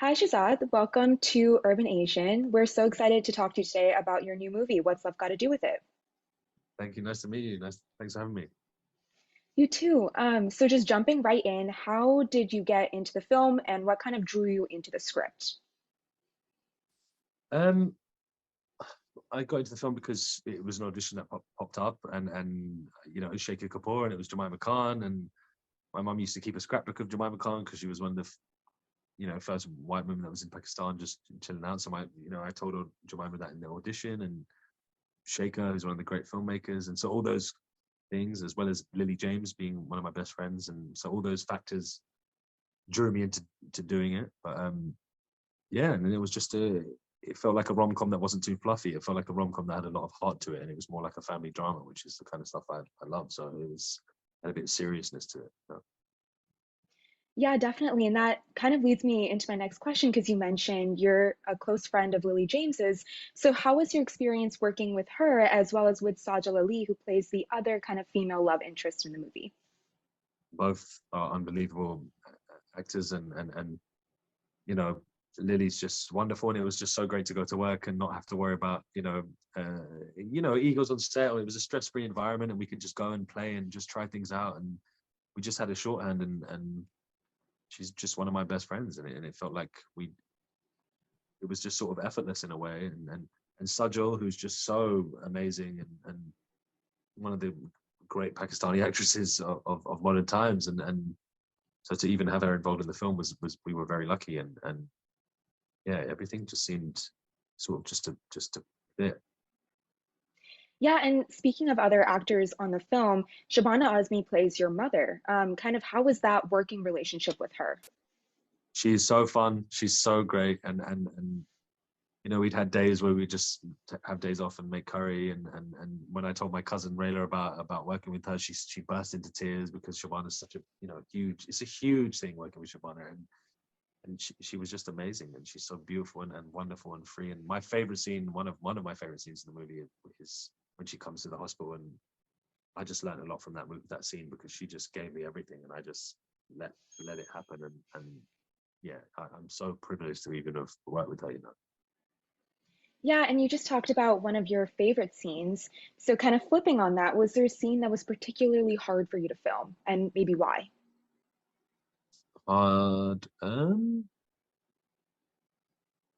Hi, Shazad. Welcome to Urban Asian. We're so excited to talk to you today about your new movie, What's Love Got to Do with It? Thank you. Nice to meet you. Thanks for having me. You too. So just jumping right in, how did you get into the film and what kind of drew you into the script? Um, I got into the film because it was an audition that popped up, and it was Sheikha Kapoor and it was Jemima Khan, and my mum used to keep a scrapbook of Jemima Khan because she was one of the first white women that was in Pakistan just chilling out. So I told her Jemima that in the audition, and Sheikha, who's one of the great filmmakers, and so all those things, as well as Lily James being one of my best friends, and so all those factors drew me into doing it. But yeah, and then it felt like a rom-com that wasn't too fluffy. It felt like a rom-com that had a lot of heart to it, and it was more like a family drama, which is the kind of stuff I love. So had a bit of seriousness to it. Yeah, definitely. And that kind of leads me into my next question because you mentioned you're a close friend of Lily James's. So how was your experience working with her as well as with Sajal Ali, who plays the other kind of female love interest in the movie? Both are unbelievable actors, and you know, Lily's just wonderful, and it was just so great to go to work and not have to worry about egos on set. It was a stress-free environment, and we could just go and play and just try things out, and we just had a shorthand, and she's just one of my best friends, and it felt like it was just sort of effortless in a way, and Sajal, who's just so amazing, and one of the great Pakistani actresses of modern times, and so to even have her involved in the film was we were very lucky, and yeah, everything just seemed sort of just to fit. Yeah, and speaking of other actors on the film, Shabana Azmi plays your mother. Kind of how was that working relationship with her? She's so fun. She's so great, and we'd had days where we just have days off and make curry, and when I told my cousin Rayla about working with her, she burst into tears because Shabana's such a huge. It's a huge thing working with Shabana, and she was just amazing, and she's so beautiful and wonderful and free. And my favorite scene, one of my favorite scenes in the movie, is when she comes to the hospital, and I just learned a lot from that scene because she just gave me everything, and I just let let it happen, and yeah, I'm so privileged to even have worked with her. Yeah, and you just talked about one of your favorite scenes. So, kind of flipping on that, was there a scene that was particularly hard for you to film, and maybe why? Hard.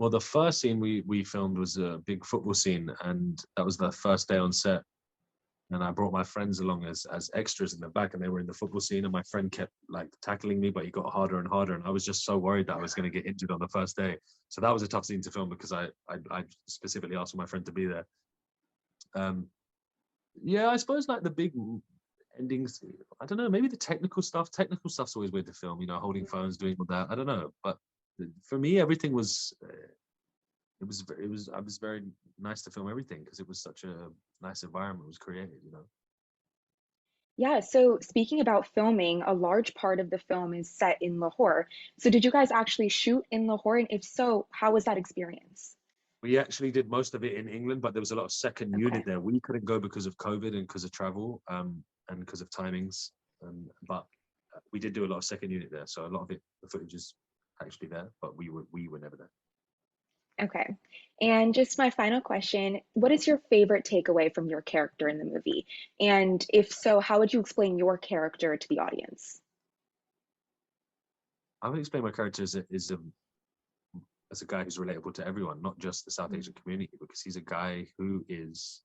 Well, the first scene we filmed was a big football scene, and that was the first day on set. And I brought my friends along as extras in the back, and they were in the football scene. And my friend kept like tackling me, but he got harder and harder, and I was just so worried that I was going to get injured on the first day. So that was a tough scene to film because I specifically asked for my friend to be there. Um, yeah, I suppose like the big endings. I don't know. Maybe the technical stuff. Technical stuff's always weird to film. Holding phones, doing all that. I don't know, but for me, everything was. I was very nice to film everything because it was such a nice environment was created. Yeah, so speaking about filming, a large part of the film is set in Lahore. So, did you guys actually shoot in Lahore? And if so, how was that experience? We actually did most of it in England, but there was a lot of second unit Okay. there. We couldn't go because of COVID and because of travel, and because of timings. But we did do a lot of second unit there, so a lot of the footage is actually there, but we were never there. Okay. And just my final question, what is your favorite takeaway from your character in the movie? And if so, how would you explain your character to the audience? I would explain my character as a guy who's relatable to everyone, not just the South Asian community, because he's a guy who is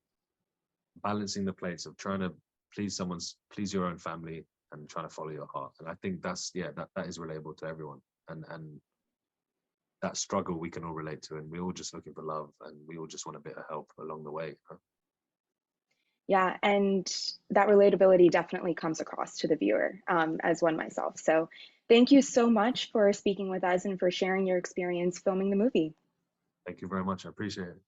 balancing the plates of trying to please your own family and trying to follow your heart. And I think that is relatable to everyone. And that struggle we can all relate to, and we're all just looking for love, and we all just want a bit of help along the way. Yeah, and that relatability definitely comes across to the viewer, as one myself. So thank you so much for speaking with us and for sharing your experience filming the movie. Thank you very much. I appreciate it.